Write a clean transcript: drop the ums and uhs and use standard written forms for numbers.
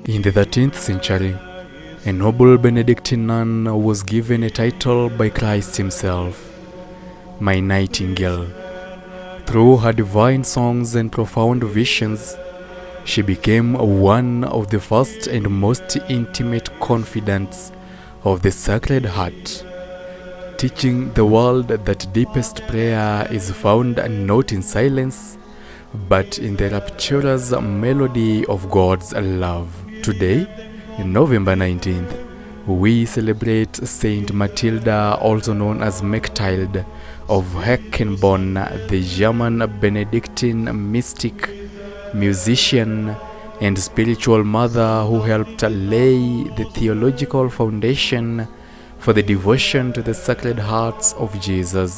In the 13th century, a noble Benedictine nun was given a title by Christ himself, my Nightingale. Through her divine songs and profound visions, she became one of the first and most intimate confidants of the Sacred Heart, teaching the world that deepest prayer is found not in silence, but in the rapturous melody of God's love. Today, November 19th, we celebrate Saint Mechtilde, also known as Mechtilde of Hackeborn, the German Benedictine mystic, musician, and spiritual mother who helped lay the theological foundation for the devotion to the Sacred Hearts of Jesus.